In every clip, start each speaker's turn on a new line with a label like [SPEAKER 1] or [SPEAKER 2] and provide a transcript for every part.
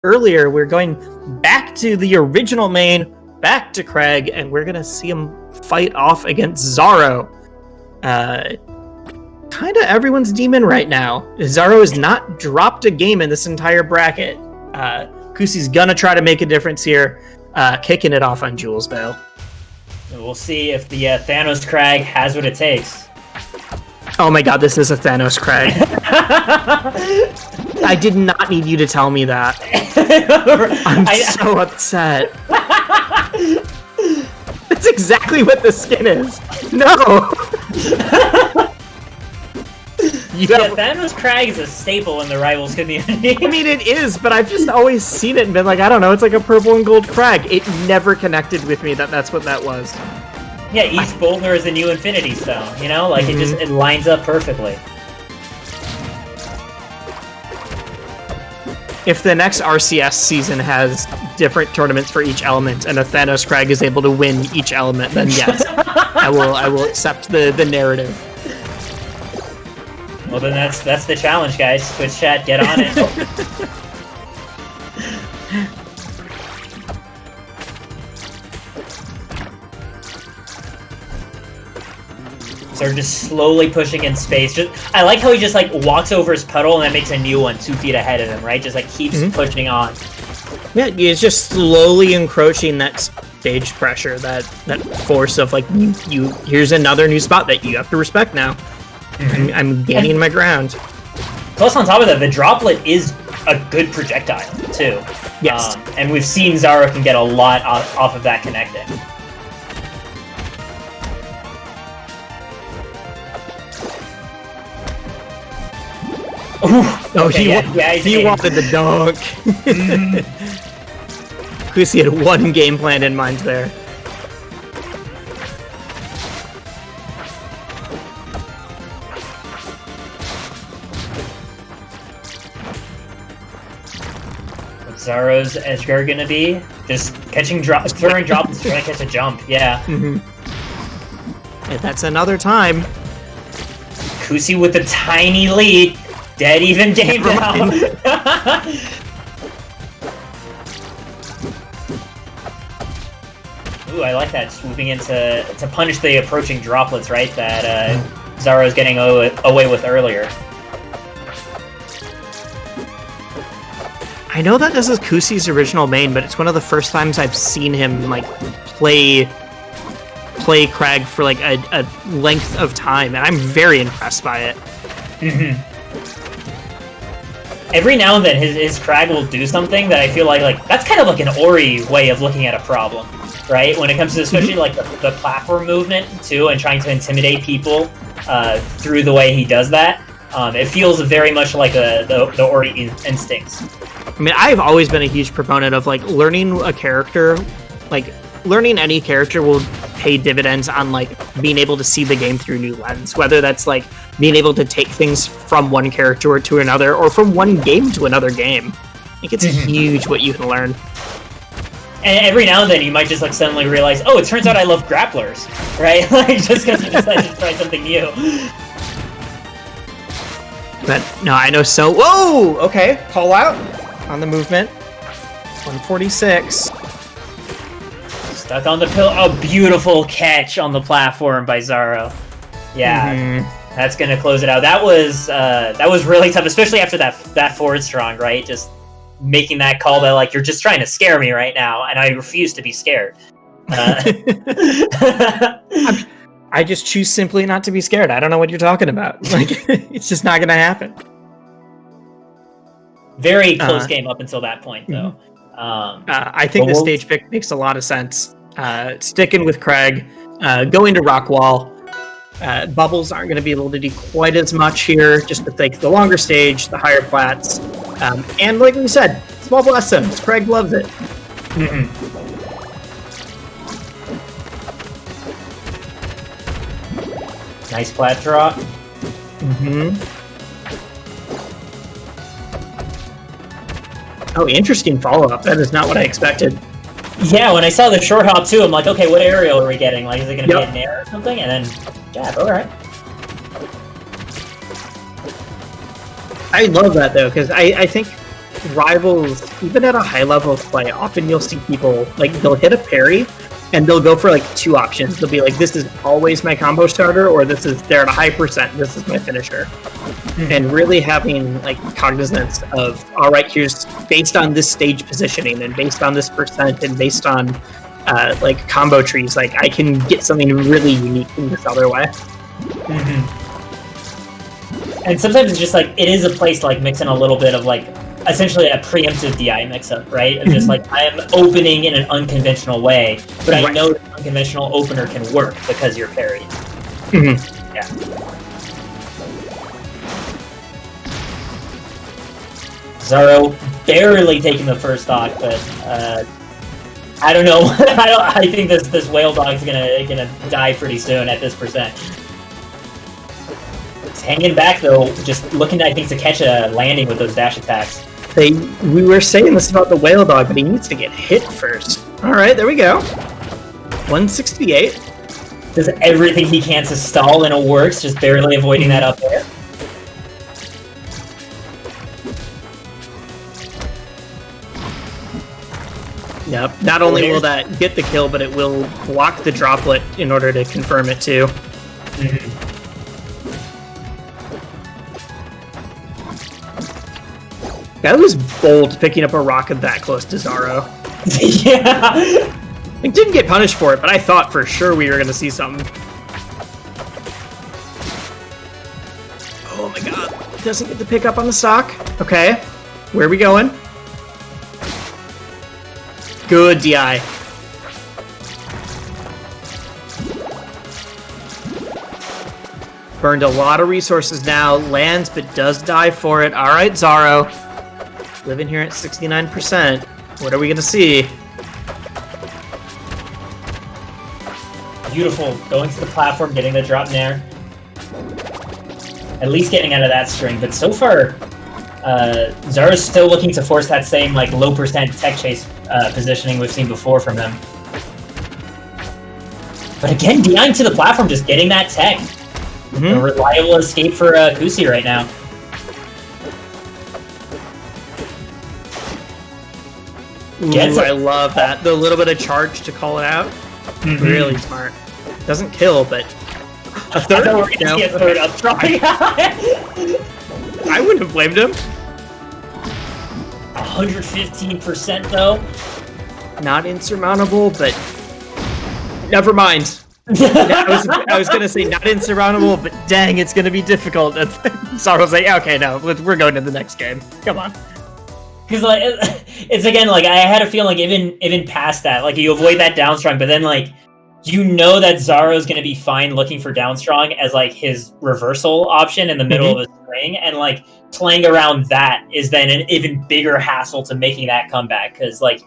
[SPEAKER 1] earlier, we're going back to the original main, back to Craig, and we're gonna see him fight off against Xaro. Kind of everyone's demon right now. Xaro has not dropped a game in this entire bracket. Kusi's gonna try to make a difference here, kicking it off on Jules, though.
[SPEAKER 2] We'll see if the Thanos Crag has what it takes.
[SPEAKER 1] Oh my god, this is a Thanos Crag. I did not need you to tell me that. I'm so upset. That's exactly what the skin is. No!
[SPEAKER 2] Thanos Crag is a staple in the Rivals community.
[SPEAKER 1] I mean, it is, but I've just always seen it and been like, I don't know, it's like a purple and gold Crag. It never connected with me that that's what that was.
[SPEAKER 2] Yeah, each boulder is a new Infinity Stone, you know? Like, it lines up perfectly.
[SPEAKER 1] If the next RCS season has different tournaments for each element and a Thanos Crag is able to win each element, then yes, I will accept the narrative.
[SPEAKER 2] Well, then that's the challenge, guys. Twitch chat, get on it. So they're just slowly pushing in space. I like how he just like walks over his puddle and then makes a new one 2 feet ahead of him, right? Just like keeps pushing on.
[SPEAKER 1] Yeah, he's just slowly encroaching that stage pressure, that force of like you. Here's another new spot that you have to respect now. I'm gaining my ground.
[SPEAKER 2] Plus, on top of that, the droplet is a good projectile too.
[SPEAKER 1] Yes,
[SPEAKER 2] and we've seen Xaro can get a lot off of that connecting.
[SPEAKER 1] Oh, he wanted the dunk. Kusi had one game plan in mind there.
[SPEAKER 2] What's Xaro's edge guard gonna be? Just throwing droplets, trying to catch a jump. Yeah.
[SPEAKER 1] And that's another time.
[SPEAKER 2] Kusi with a tiny lead. Dead even game now. Ooh, I like that, swooping in to punish the approaching droplets, right? That Xaro's getting away with earlier.
[SPEAKER 1] I know that this is Kusi's original main, but it's one of the first times I've seen him like play Crag for like a length of time, and I'm very impressed by it.
[SPEAKER 2] Every now and then his Crag will do something that I feel like that's kind of like an Ori way of looking at a problem, right? When it comes to especially like the platform movement too, and trying to intimidate people through the way he does that. It feels very much like the Ori instincts.
[SPEAKER 1] I mean, I've always been a huge proponent of like learning a character, like learning any character will pay dividends on like being able to see the game through new lens, whether that's like being able to take things from one character to another or from one game to another game. I think it's huge what you can learn.
[SPEAKER 2] And every now and then you might just like suddenly realize, oh, it turns out I love grapplers, right? Like just because you decided to try something new.
[SPEAKER 1] But no, I know so. Whoa! Okay, call out on the movement. 146.
[SPEAKER 2] Stuck on the pillar. Oh, beautiful catch on the platform by Xaro. Yeah, that's gonna close it out. That was really tough, especially after that forward strong, right? Just making that call that like you're just trying to scare me right now, and I refuse to be scared.
[SPEAKER 1] I just choose simply not to be scared. I don't know what you're talking about. Like, it's just not gonna happen.
[SPEAKER 2] Very close game up until that point, though.
[SPEAKER 1] I think the stage pick makes a lot of sense. Sticking with Craig, going to Rockwall. Bubbles aren't going to be able to do quite as much here, just with like the longer stage, the higher plats, and like we said, small blast zones. Craig loves it.
[SPEAKER 2] Nice plat drop.
[SPEAKER 1] Oh, interesting follow-up. That is not what I expected.
[SPEAKER 2] Yeah, when I saw the short hop too, I'm like, okay, what aerial are we getting? Like, is it going to be a nair or something? And then jab, alright.
[SPEAKER 1] I love that, though, because I think rivals, even at a high level of play, often you'll see people, like, they'll hit a parry, and they'll go for, like, 2 options. They'll be like, this is always my combo starter, or they're at a high percent, this is my finisher. And really having, like, cognizance of, all right, here's, based on this stage positioning, and based on this percent, and based on, like, combo trees, like, I can get something really unique in this other way.
[SPEAKER 2] And sometimes it's just like, it is a place like mixing a little bit of like, essentially a preemptive DI mix-up, right? Of just like, I am opening in an unconventional way, but I know the unconventional opener can work because you're parried. Yeah. Xaro barely taking the first stock, but I don't know. I think this whale dog's gonna die pretty soon at this percent. Hanging back though, just looking, I think, to catch a landing with those dash attacks.
[SPEAKER 1] We were saying this about the whale dog, but he needs to get hit first. All right, there we go. 168.
[SPEAKER 2] Does everything he can to stall, and it works, just barely avoiding that up there.
[SPEAKER 1] Yep. Not only will that get the kill, but it will block the droplet in order to confirm it too. That was bold, picking up a rocket that close to Xaro.
[SPEAKER 2] Yeah!
[SPEAKER 1] I didn't get punished for it, but I thought for sure we were going to see something. Oh my god. Doesn't get the pick up on the stock. Okay. Where are we going? Good DI. Burned a lot of resources now. Lands, but does die for it. Alright, Xaro. Living here at 69%. What are we gonna see?
[SPEAKER 2] Beautiful. Going to the platform, getting the drop nair. At least getting out of that string, but so far, Xaro's still looking to force that same like low percent tech chase positioning we've seen before from him. But again, DIing to the platform, just getting that tech. A reliable escape for Kusi right now.
[SPEAKER 1] Ooh, I love that. The little bit of charge to call it out. Really smart. Doesn't kill, but a third.
[SPEAKER 2] I thought we were a third up strong.
[SPEAKER 1] I wouldn't have blamed him.
[SPEAKER 2] 115% though.
[SPEAKER 1] Not insurmountable, but never mind. I was gonna say not insurmountable, but dang, it's gonna be difficult. Xaro's like, okay, no, we're going to the next game. Come on.
[SPEAKER 2] Because like it's again like I had a feeling like even past that, like you avoid that down strong, but then like you know that Xaro's gonna be fine looking for down strong as like his reversal option in the middle of a string, and like playing around that is then an even bigger hassle to making that comeback. Because like,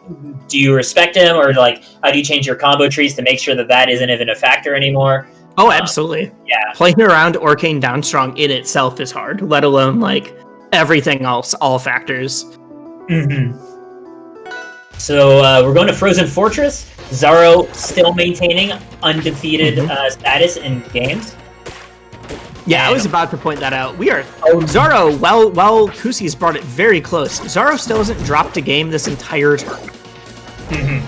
[SPEAKER 2] do you respect him, or like how do you change your combo trees to make sure that that isn't even a factor anymore?
[SPEAKER 1] Oh, absolutely.
[SPEAKER 2] Yeah,
[SPEAKER 1] playing around Orcane down strong in itself is hard, let alone like everything else, all factors.
[SPEAKER 2] So we're going to Frozen Fortress. Xaro still maintaining undefeated status in games.
[SPEAKER 1] Yeah, I was about to point that out. We are Xaro, while Kusi's brought it very close, Xaro still hasn't dropped a game this entire turn.
[SPEAKER 2] And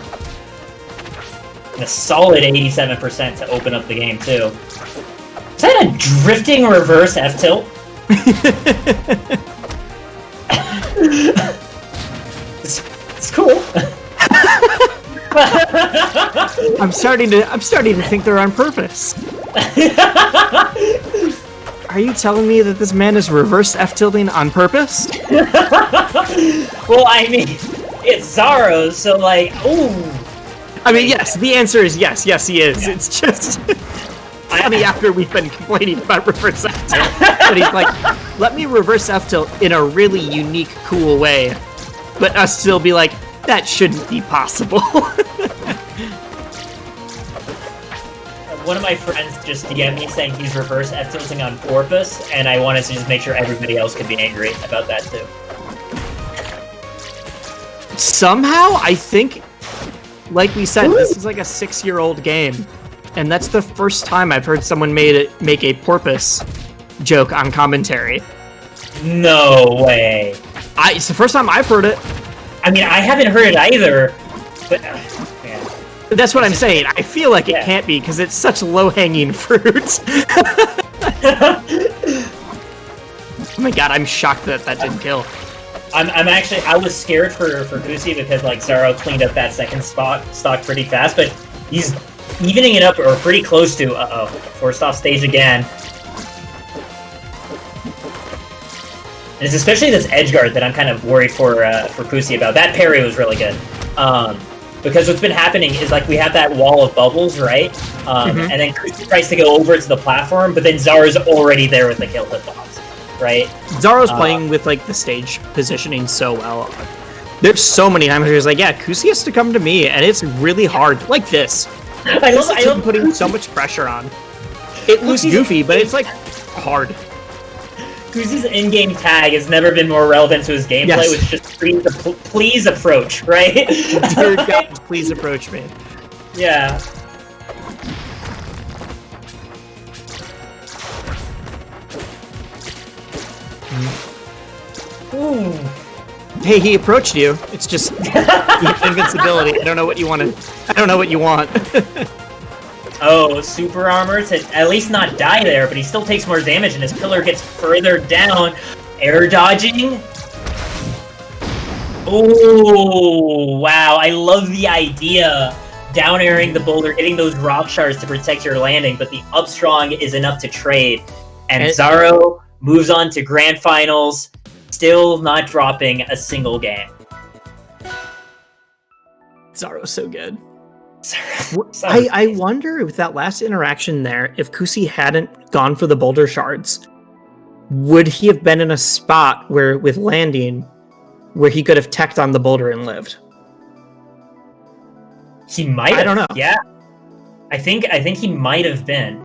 [SPEAKER 2] a solid 87% to open up the game too. Is that a drifting reverse F tilt? It's cool.
[SPEAKER 1] I'm starting to think they're on purpose. Are you telling me that this man is reverse F-tilting on purpose?
[SPEAKER 2] Well, I mean, it's Xaro, so like, ooh.
[SPEAKER 1] I mean, yes, the answer is yes. Yes, he is. Yeah. It's just funny after we've been complaining about reverse F-tilt. But he's like, let me reverse F-tilt in a really unique, cool way. But us still be like, that shouldn't be possible.
[SPEAKER 2] One of my friends just DM'd me saying he's reverse F-tilting on purpose, and I wanted to just make sure everybody else could be angry about that too.
[SPEAKER 1] Somehow, I think, like we said, this is like a 6-year-old game, and that's the first time I've heard someone make a porpoise joke on commentary.
[SPEAKER 2] No way.
[SPEAKER 1] It's the first time I've heard it.
[SPEAKER 2] I mean, I haven't heard it either, but man.
[SPEAKER 1] That's what I'm saying. I feel like it can't be because it's such low-hanging fruit. Oh my god, I'm shocked that didn't kill.
[SPEAKER 2] I was scared for Kusi because like Xaro cleaned up that second stock pretty fast, but he's evening it up or pretty close to. Forced off stage again. And it's especially this edge guard that I'm kind of worried for Kusi about. That parry was really good. Because what's been happening is like we have that wall of bubbles, right? And then Kusi tries to go over to the platform, but then Xaro's already there with the kill hitbox, right?
[SPEAKER 1] Xaro's playing with like the stage positioning so well. There's so many times where he's like, yeah, Kusi has to come to me, and it's really hard. Like this. I love putting so much pressure on. It looks goofy, but it's like hard.
[SPEAKER 2] Kusi's in-game tag has never been more relevant to his gameplay, which is just please approach, right?
[SPEAKER 1] Dear God, please approach me.
[SPEAKER 2] Yeah. Ooh.
[SPEAKER 1] Hey, he approached you. It's just invincibility. I don't know what you wanted. I don't know what you want.
[SPEAKER 2] Oh, super armor to at least not die there, but he still takes more damage and his pillar gets further down. Air dodging. Oh, wow. I love the idea. Down airing the boulder, getting those rock shards to protect your landing, but the up strong is enough to trade. And Xaro moves on to grand finals, still not dropping a single game.
[SPEAKER 1] Xaro's so good. I wonder with that last interaction there, if Kusi hadn't gone for the boulder shards, would he have been in a spot where, with landing, where he could have teched on the boulder and lived?
[SPEAKER 2] He might have.
[SPEAKER 1] I don't know.
[SPEAKER 2] Yeah. I think he might have been.